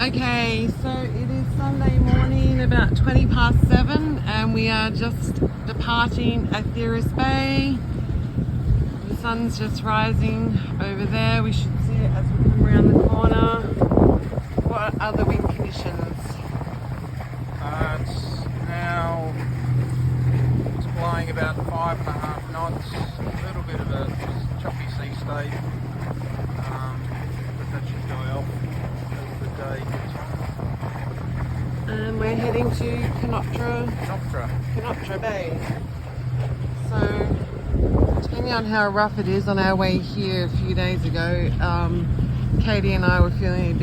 Okay, so it is Sunday morning, about 7:20, and we are just departing Atheras Bay. The sun's just rising over there. We should see it as we come around the corner. What are the wind conditions? It's blowing about 5.5 knots. A little bit of a choppy sea state, but that should die off as the day gets on. And we're heading to Kounoperta Bay. So, depending on how rough it is, on our way here a few days ago, Katie and I were feeling a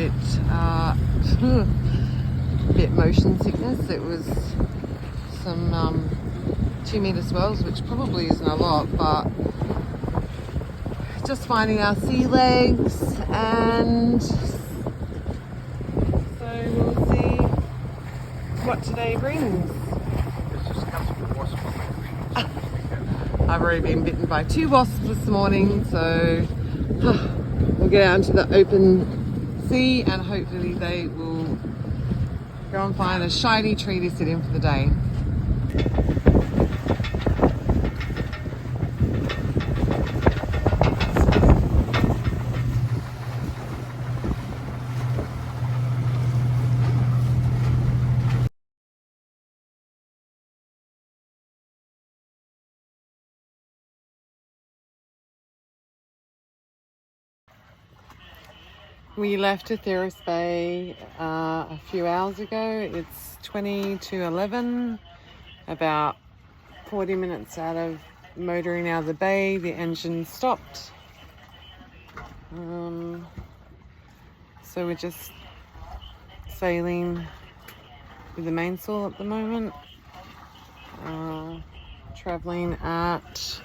bit motion sickness. It was some 2-meter swells, which probably isn't a lot, but just finding our sea legs, and so we'll see what today brings. There's just a couple of wasps on the creek. I've already been bitten by 2 wasps this morning, so we'll get out into the open sea and hopefully they will go and find a shiny tree to sit in for the day. We left Atheras Bay a few hours ago. It's 20 to 11, about 40 minutes out of motoring out of the bay. The engine stopped. So we're just sailing with the mainsail at the moment. Traveling at...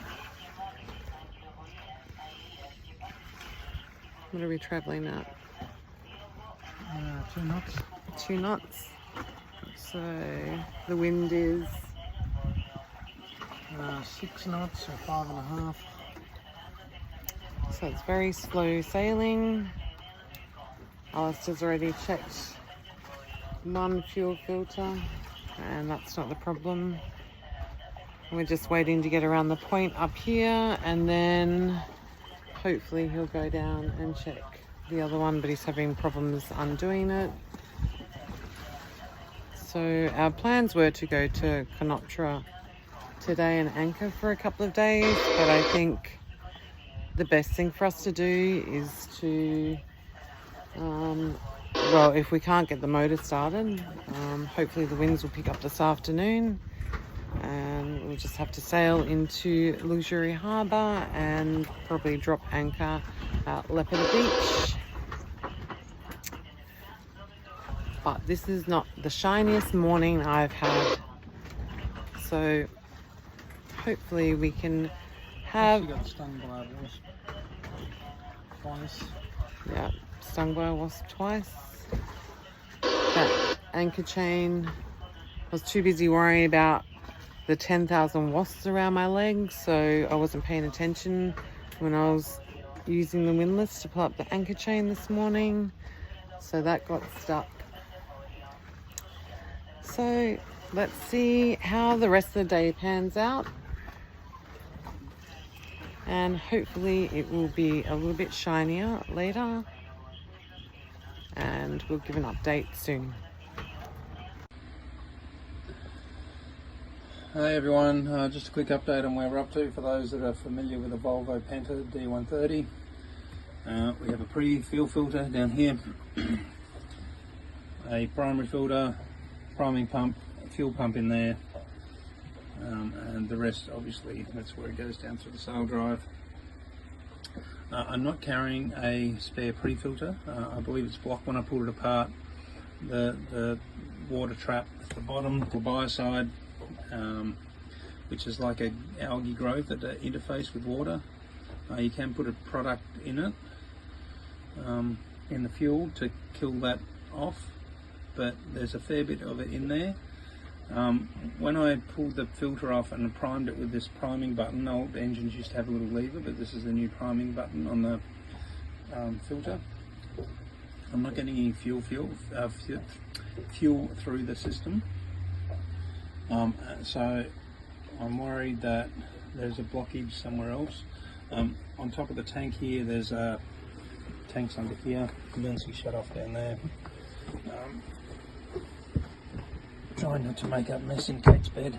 what are we traveling at? 2 knots. 2 knots. So the wind is 6 knots or 5.5. so it's very slow sailing. Alistair's already checked 1 fuel filter, and that's not the problem. We're just waiting to get around the point up here, and then hopefully he'll go down and check the other one, but he's having problems undoing it. So our plans were to go to Kounopertra today and anchor for a couple of days, but I think the best thing for us to do is to, well, if we can't get the motor started, hopefully the winds will pick up this afternoon, and we'll just have to sail into Lixouri harbour and probably drop anchor at Lepeda Beach. But this is not the shiniest morning I've had, so hopefully we can have... Actually got stung by a wasp twice. Yeah, stung by a wasp twice. That anchor chain, I was too busy worrying about the 10,000 wasps around my legs, so I wasn't paying attention when I was using the windlass to pull up the anchor chain this morning, so that got stuck. So let's see how the rest of the day pans out, and hopefully it will be a little bit shinier later, and we'll give an update soon. Hey everyone, just a quick update on where we're up to for those that are familiar with the Volvo Penta D130. We have a pre-fuel filter down here, a primary filter, priming pump, a fuel pump in there, and the rest obviously that's where it goes down through the sail drive. I'm not carrying a spare pre-filter. I believe it's blocked when I pulled it apart. The water trap at the bottom, the biocide, which is like a algae growth that interface with water. You can put a product in it, in the fuel, to kill that off, but there's a fair bit of it in there. When I pulled the filter off and primed it with this priming button, old engines used to have a little lever, but this is the new priming button on the filter. I'm not getting any fuel through the system. So I'm worried that there's a blockage somewhere else. On top of the tank here, there's tanks under here. Emergency shut off down there. Trying not to make up mess in Kate's bed.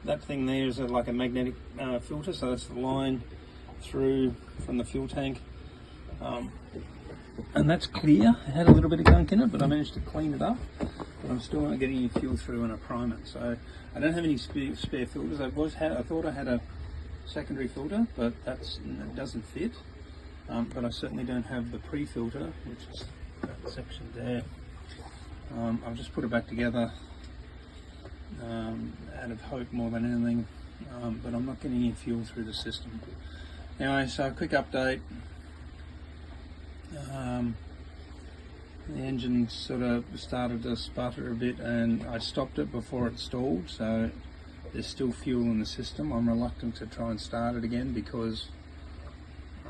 That thing there is like a magnetic filter, so that's the line through from the fuel tank. And that's clear. It had a little bit of gunk in it, but I managed to clean it up. But I'm still not getting any fuel through when I prime it. So I don't have any spare filters. I thought I had a secondary filter, but it doesn't fit. But I certainly don't have the pre-filter, which is that section there. I've just put it back together out of hope more than anything, but I'm not getting any fuel through the system. Anyway, so a quick update. The engine sort of started to sputter a bit, and I stopped it before it stalled, so there's still fuel in the system. I'm reluctant to try and start it again because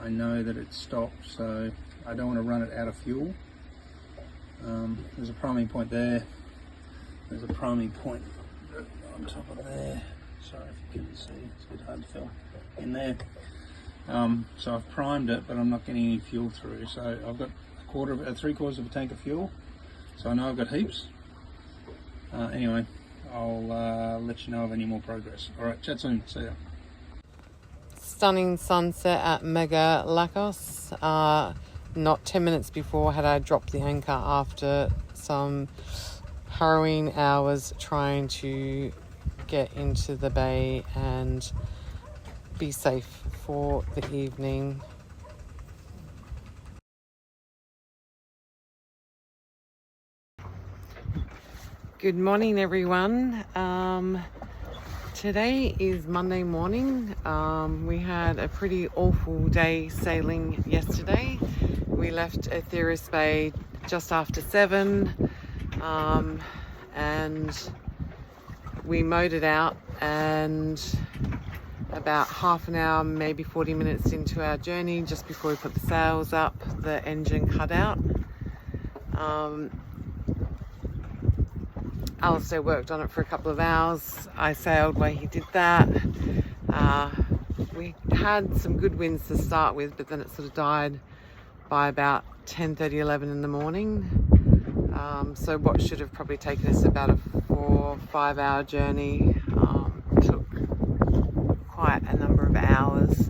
I know that it stopped, so I don't want to run it out of fuel. There's a priming point there. There's a priming point on top of there. Sorry if you can see, it's a bit hard to film in there. So I've primed it, but I'm not getting any fuel through. So I've got 3/4 of a tank of fuel. So I know I've got heaps. Anyway, I'll let you know of any more progress. All right, chat soon. See ya. Stunning sunset at Mega Lacos. Not 10 minutes before had I dropped the anchor after some harrowing hours trying to get into the bay and be safe for the evening. Good morning, everyone. Today is Monday morning. We had a pretty awful day sailing yesterday. We left Atheras Bay just after 7, and we mowed it out, and about half an hour, maybe 40 minutes into our journey, just before we put the sails up, the engine cut out. Alistair worked on it for a couple of hours. I sailed while he did that. We had some good winds to start with, but then it sort of died by about 10:30, 11 in the morning. So what should have probably taken us about a 4 or 5 hour journey took quite a number of hours.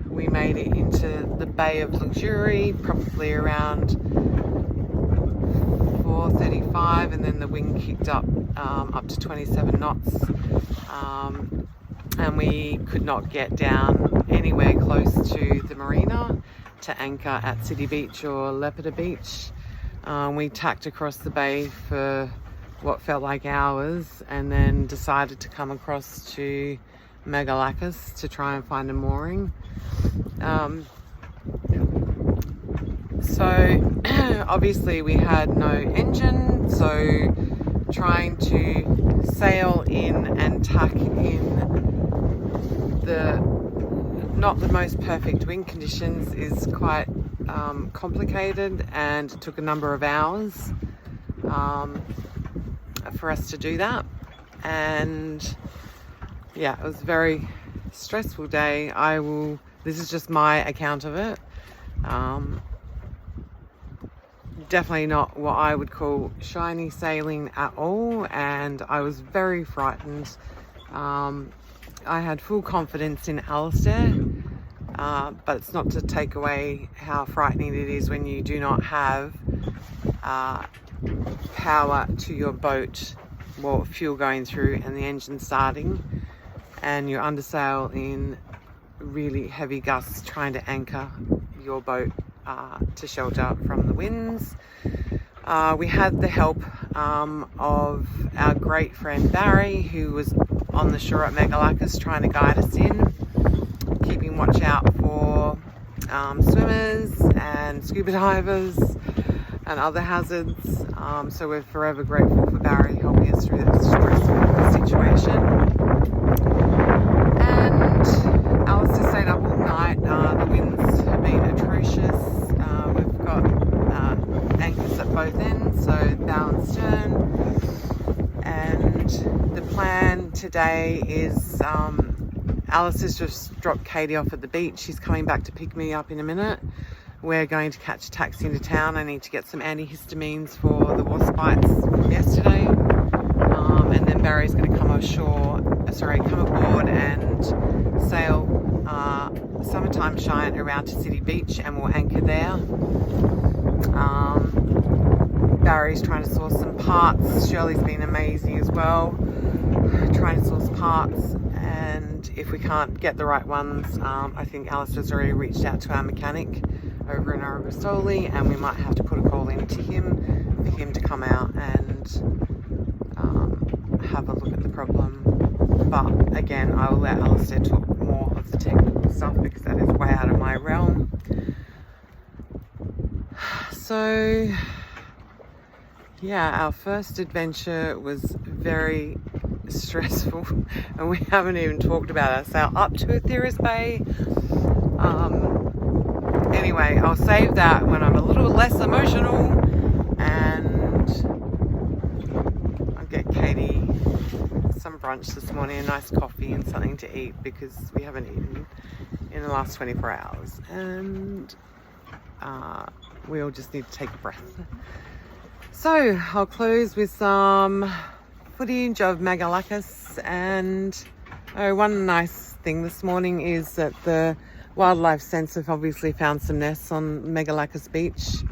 We made it into the Bay of Lixouri probably around 4:35, and then the wind kicked up to 27 knots, and we could not get down anywhere close to the Marina to anchor at City Beach or Lepeda Beach. We tacked across the bay for what felt like hours, and then decided to come across to Mega Lacos to try and find a mooring. So obviously we had no engine, so trying to sail in and tack in not the most perfect wind conditions is quite complicated, and it took a number of hours for us to do that. And yeah, it was a very stressful day. This is just my account of it. Definitely not what I would call shiny sailing at all, and I was very frightened. I had full confidence in Alistair, but it's not to take away how frightening it is when you do not have power to your boat, well, fuel going through and the engine starting, and you're under sail in really heavy gusts trying to anchor your boat to shelter from the winds. We had the help of our great friend Barry, who was on the shore at Mega Lacos trying to guide us in, keeping watch out for swimmers and scuba divers and other hazards. So we're forever grateful for Barry helping us through that stressful situation. And Alistair stayed up all night. The winds have been atrocious. We've got both ends, so bow and stern. And the plan today is Alistair's just dropped Katie off at the beach. She's coming back to pick me up in a minute. We're going to catch a taxi into town. I need to get some antihistamines for the wasp bites from yesterday. And then Barry's going to come aboard and sail SummertimeShine around to City Beach, and we'll anchor there. Barry's trying to source some parts. Shirley's been amazing as well, trying to source parts, and if we can't get the right ones, I think Alistair's already reached out to our mechanic over in Aragostoli, and we might have to put a call in to him for him to come out and have a look at the problem. But again, I will let Alistair talk more of the technical stuff because that is way out of my realm. So yeah, our first adventure was very stressful and we haven't even talked about it. So up to Atheras Bay. Anyway, I'll save that when I'm a little less emotional, and I'll get Katie some brunch this morning, a nice coffee and something to eat because we haven't eaten in the last 24 hours, and we all just need to take a breath. So I'll close with some footage of Megalakis, and one nice thing this morning is that the Wildlife Sense have obviously found some nests on Megalakis Beach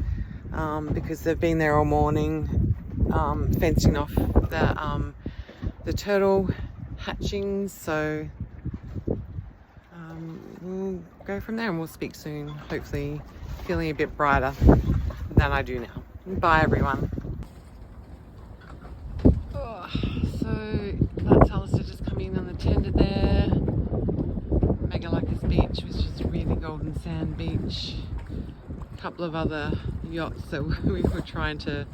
because they've been there all morning fencing off the turtle hatchings. So we'll go from there and we'll speak soon, hopefully feeling a bit brighter than I do now. Bye everyone. So that's Alistair just coming in on the tender there. Megalakis Beach, which is really golden sand beach. A couple of other yachts that we were trying to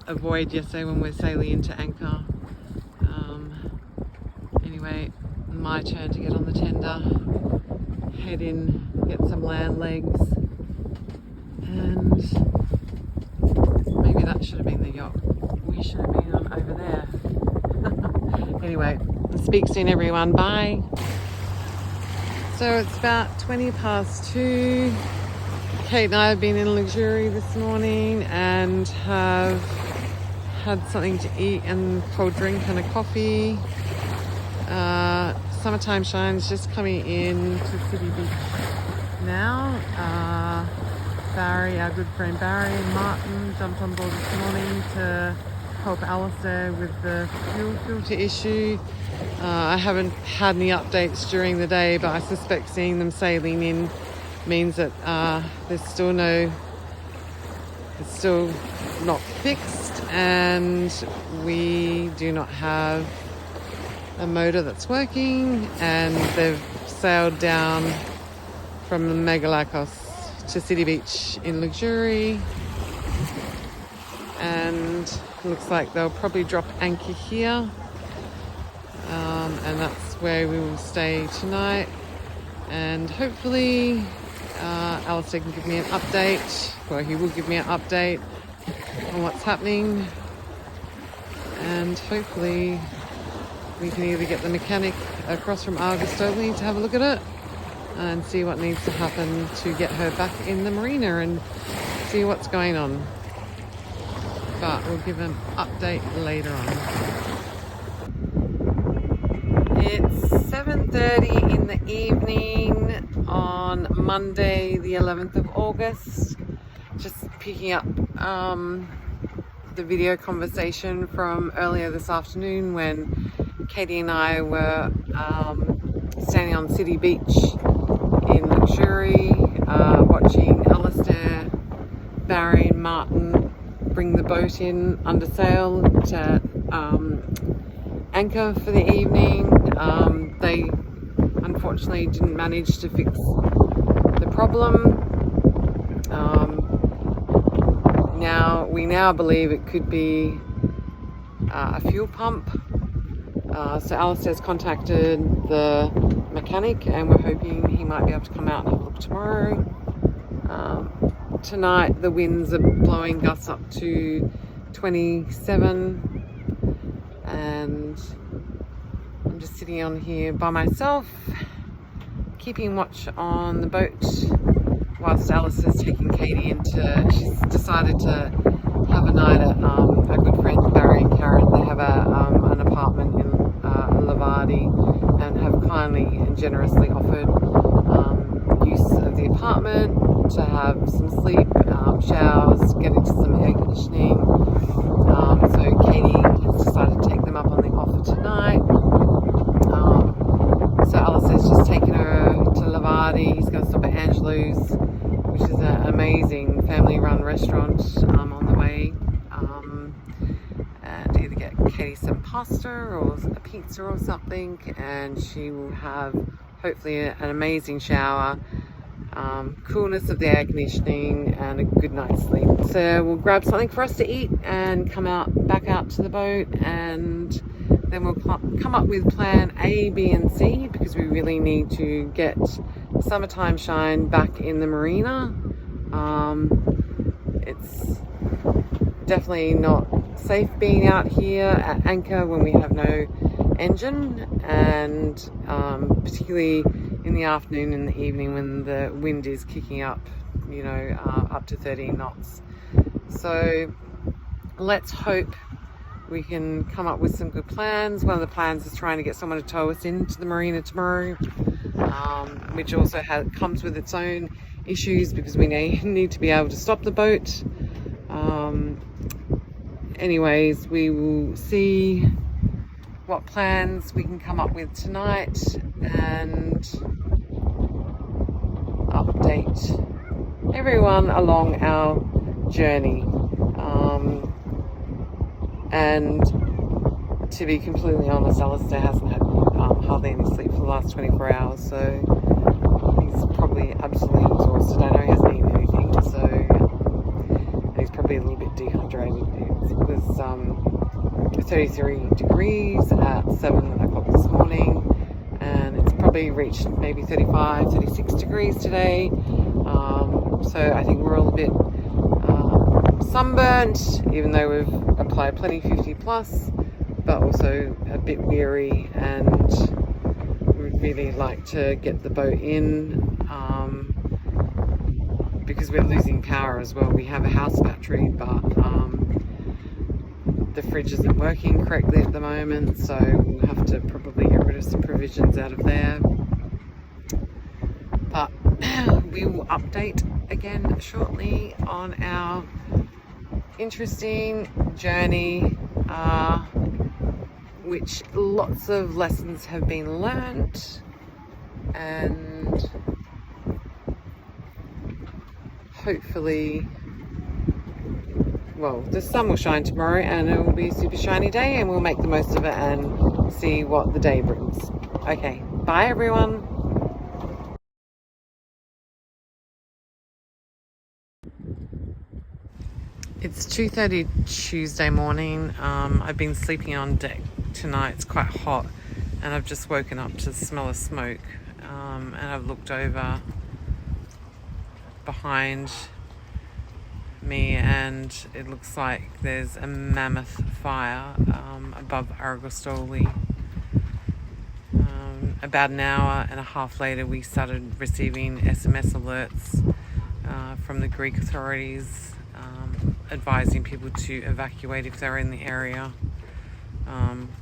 avoid yesterday when we're sailing into anchor. Anyway, my turn to get on the tender, head in, get some land legs, and maybe that should have been the yacht we should have been on over there. Anyway, speak soon everyone, bye. So it's about 20 past 2. Kate and I have been in Lixouri this morning and have had something to eat and cold drink and a coffee. SummertimeShine is just coming in to City Beach now. Barry, our good friend Barry and Martin jumped on board this morning to help Alistair with the fuel filter issue. I haven't had any updates during the day, but I suspect seeing them sailing in means that it's still not fixed, and we do not have a motor that's working, and they've sailed down from Megalakis to City Beach in Lixouri, and looks like they'll probably drop anchor here, and that's where we will stay tonight, and hopefully Alistair can give me an update, or he will give me an update on what's happening, and hopefully we can either get the mechanic across from Aragostoli to have a look at it and see what needs to happen to get her back in the Marina and see what's going on. But we'll give an update later on. It's 7:30 in the evening on Monday the 11th of August. Just picking up the video conversation from earlier this afternoon when Katie and I were standing on City Beach in Lixouri, watching Alistair, Barry and Martin bring the boat in under sail to anchor for the evening. They unfortunately didn't manage to fix the problem. We now believe it could be a fuel pump. So Alistair's contacted the mechanic and we're hoping he might be able to come out and have a look tomorrow. tonight the winds are blowing gusts up to 27, and I'm just sitting on here by myself, keeping watch on the boat whilst Alistair's taking Katie she's decided to have a night at her good friends Barry and Karen. They have an apartment in Lepeda and have kindly and generously offered use of the apartment to have some sleep, showers, get into some air conditioning. So Katie has decided to take them up on the offer tonight. So Alistair's just taken her to Lepeda. He's going to stop at Angelo's, which is an amazing family-run restaurant on the way, and either get Katie some pasta or a pizza or something, and she will have hopefully an amazing shower, coolness of the air conditioning, and a good night's sleep. So we'll grab something for us to eat and back out to the boat, and then we'll come up with plan A, B and C, because we really need to get SummertimeShine back in the Marina. It's definitely not safe being out here at anchor when we have no engine, and particularly in the afternoon and the evening when the wind is kicking up, up to 13 knots. So let's hope we can come up with some good plans. One of the plans is trying to get someone to tow us into the Marina tomorrow, which also comes with its own issues because we need to be able to stop the boat. Anyways, we will see what plans we can come up with tonight and update everyone along our journey. And to be completely honest, Alistair hasn't had hardly any sleep for the last 24 hours, so he's probably absolutely exhausted. I know he hasn't eaten anything, so he's probably a little bit dehydrated. It was 33 degrees at 7 o'clock this morning, and it's probably reached maybe 35, 36 degrees today. So I think we're all a bit sunburnt, even though we've applied plenty 50 plus, but also a bit weary, and we'd really like to get the boat in, because we're losing power as well. We have a house battery, but the fridge isn't working correctly at the moment, so we'll have to probably get rid of some provisions out of there. But we will update again shortly on our interesting journey, which lots of lessons have been learnt, and hopefully, well, the sun will shine tomorrow and it will be a super shiny day, and we'll make the most of it and see what the day brings. Okay, bye everyone. It's 2:30 Tuesday morning. I've been sleeping on deck tonight. It's quite hot, and I've just woken up to the smell of smoke, and I've looked over behind me, and it looks like there's a mammoth fire above Aragostoli. About an hour and a half later, we started receiving SMS alerts from the Greek authorities advising people to evacuate if they're in the area.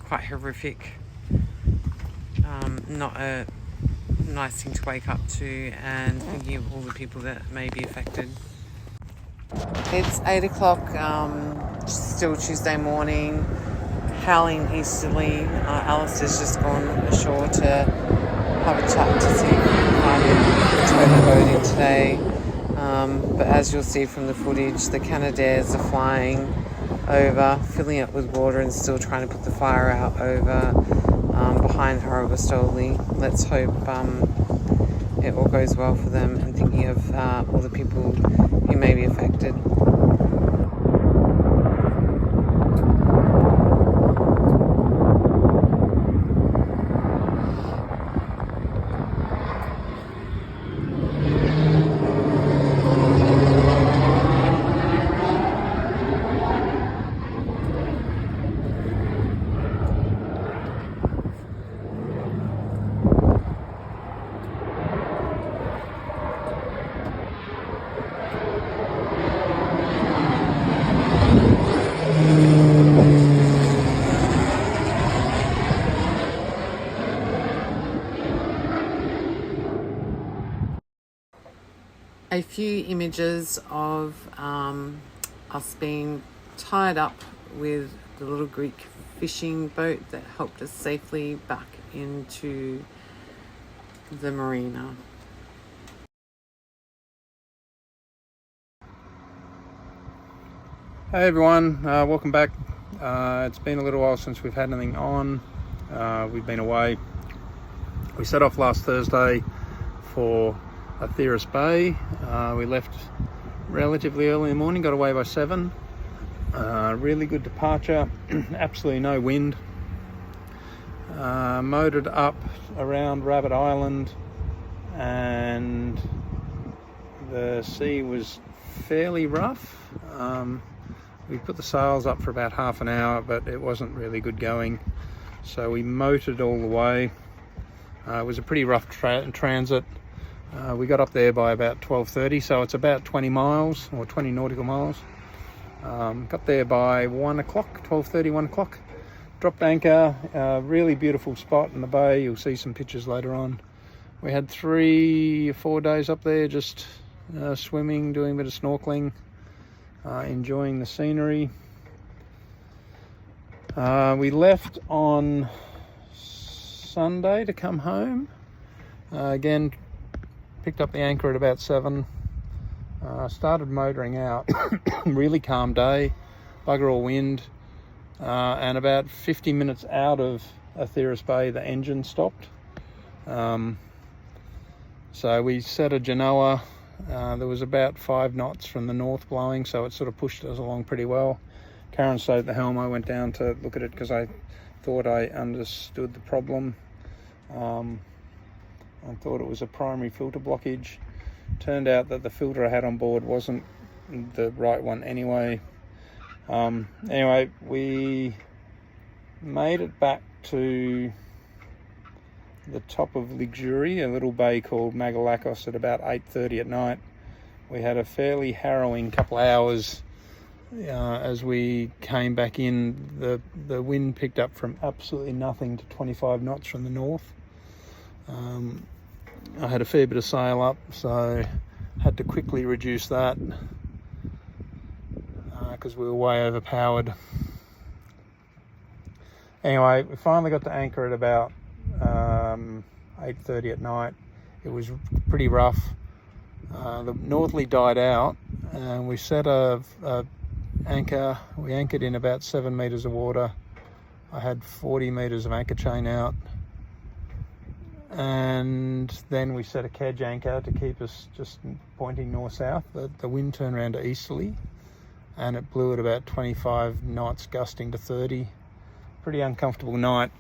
Quite horrific. Not a nice thing to wake up to, and thinking of all the people that may be affected. It's 8 o'clock, still Tuesday morning, howling easterly. Alistair's just gone ashore to have a chat to see if we can find him to tow the boat in today. But as you'll see from the footage, the Canadaires are flying over, filling it with water and still trying to put the fire out over behind Aragostoli. Let's hope it all goes well for them, and thinking of all the people who may be affected. a few images of us being tied up with the little Greek fishing boat that helped us safely back into the marina. Hey everyone, welcome back. It's been a little while since we've had anything on. We've been away. We set off last Thursday for Atheras Bay. We left relatively early in the morning, got away by 7. Really good departure, absolutely no wind. Motored up around Rabbit Island, and the sea was fairly rough. We put the sails up for about half an hour, but it wasn't really good going, so we motored all the way. It was a pretty rough transit. We got up there by about 12:30, so it's about 20 miles or 20 nautical miles. Got there by 1 o'clock, 12:30, 1 o'clock. Dropped anchor, really beautiful spot in the bay. You'll see some pictures later on. We had 3 or 4 days up there, just swimming, doing a bit of snorkeling, enjoying the scenery. We left on Sunday to come home. Again, picked up the anchor at about 7. Started motoring out. Really calm day, bugger all wind, and about 50 minutes out of Atheras Bay the engine stopped. So we set a Genoa. There was about 5 knots from the north blowing, so it sort of pushed us along pretty well. Karen stayed at the helm. I went down to look at it because I thought I understood the problem. I thought it was a primary filter blockage. Turned out that the filter I had on board wasn't the right one anyway. Anyway, we made it back to the top of Lixouri, a little bay called Magalakos, at about 8:30 at night. We had a fairly harrowing couple of hours as we came back in. The wind picked up from absolutely nothing to 25 knots from the north. I had a fair bit of sail up, so had to quickly reduce that because we were way overpowered. Anyway, we finally got to anchor at about 8:30 at night. It was pretty rough. The northerly died out, and we set a anchor. We anchored in about 7 meters of water. I had 40 meters of anchor chain out, and then we set a kedge anchor to keep us just pointing north-south. The wind turned around to easterly, and it blew at about 25 knots, gusting to 30. Pretty uncomfortable night,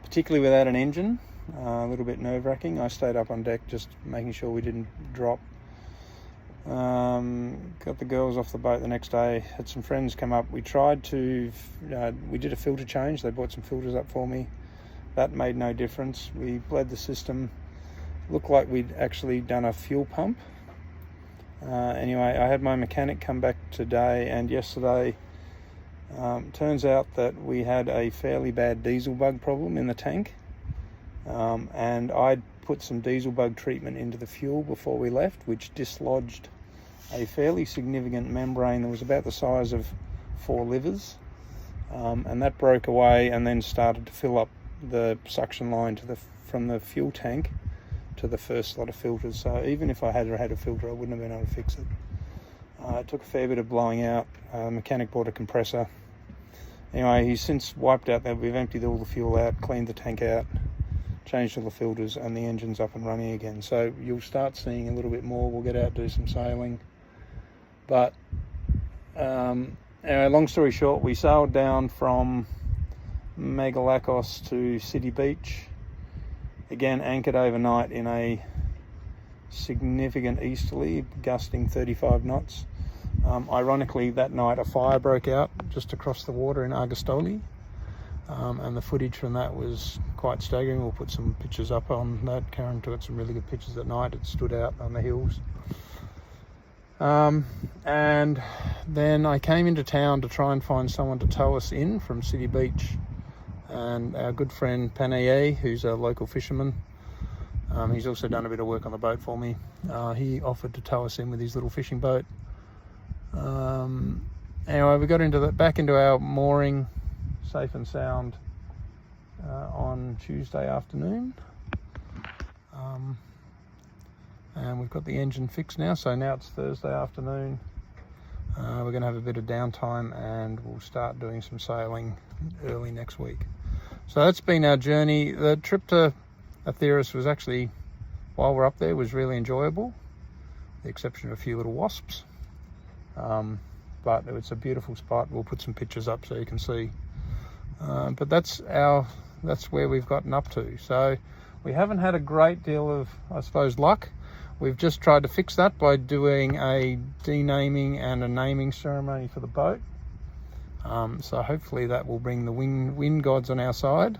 particularly without an engine. A little bit nerve-wracking. I stayed up on deck just making sure we didn't drop. Got the girls off the boat the next day, had some friends come up. We tried to, we did a filter change. They brought some filters up for me. That made no difference. We bled the system. Looked like we'd actually done a fuel pump. Anyway, I had my mechanic come back today and yesterday. Turns out that we had a fairly bad diesel bug problem in the tank. And I'd put some diesel bug treatment into the fuel before we left, which dislodged a fairly significant membrane that was about the size of 4 livers. And that broke away and then started to fill up the suction line from the fuel tank to the first lot of filters. So even if I had a filter, I wouldn't have been able to fix it. It took a fair bit of blowing out. Mechanic bought a compressor. Anyway, he's since wiped out that. We've emptied all the fuel out, cleaned the tank out, changed all the filters, and the engine's up and running again. So you'll start seeing a little bit more. We'll get out, do some sailing. But anyway, long story short, we sailed down from Magalakos to City Beach. Again, anchored overnight in a significant easterly, gusting 35 knots. Ironically, that night a fire broke out just across the water in Argostoli. And the footage from that was quite staggering. We'll put some pictures up on that. Karen took some really good pictures at night. It stood out on the hills. And then I came into town to try and find someone to tow us in from City Beach. And our good friend Panaye, who's a local fisherman, He's also done a bit of work on the boat for me. He offered to tow us in with his little fishing boat. Anyway, we got back into our mooring, safe and sound, on Tuesday afternoon. And we've got the engine fixed now, so now it's Thursday afternoon. We're going to have a bit of downtime and we'll start doing some sailing early next week. So that's been our journey. The trip to Atheras was actually, while we're up there, was really enjoyable, with the exception of a few little wasps. But it's a beautiful spot. We'll put some pictures up so you can see. But that's where we've gotten up to. So we haven't had a great deal of, I suppose, luck. We've just tried to fix that by doing a denaming and a naming ceremony for the boat. So hopefully that will bring the wind gods on our side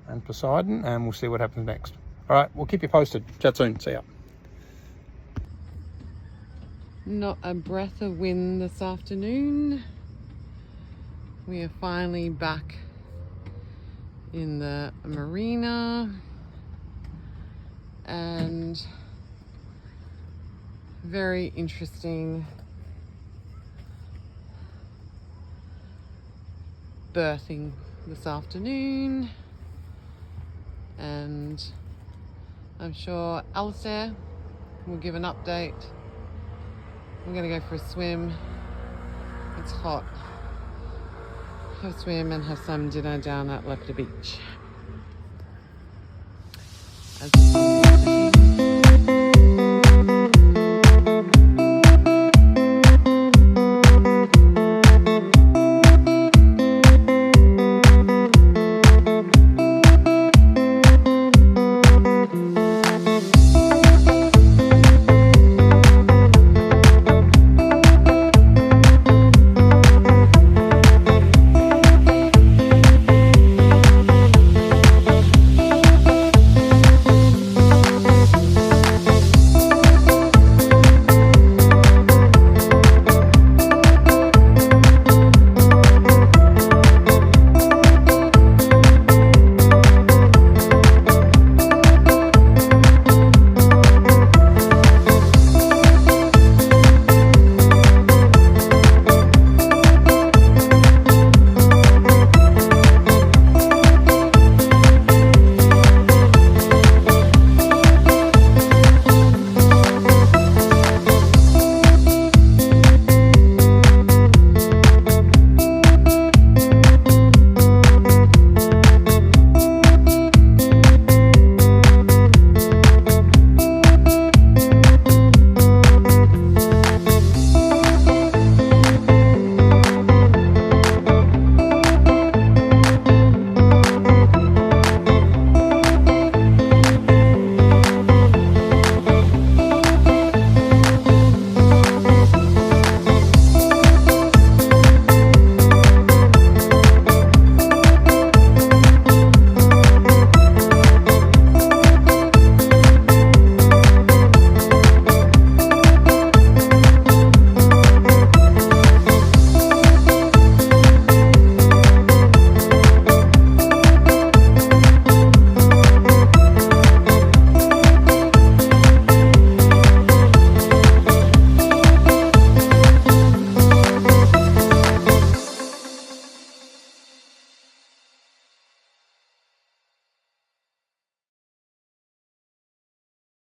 and Poseidon, and we'll see what happens next. All right, we'll keep you posted. Chat soon. See ya. Not a breath of wind this afternoon. We are finally back in the Marina, and very interesting berthing this afternoon, and I'm sure Alistair will give an update. We're going to go for a swim. It's hot. Have a swim and have some dinner down at Lepeda Beach.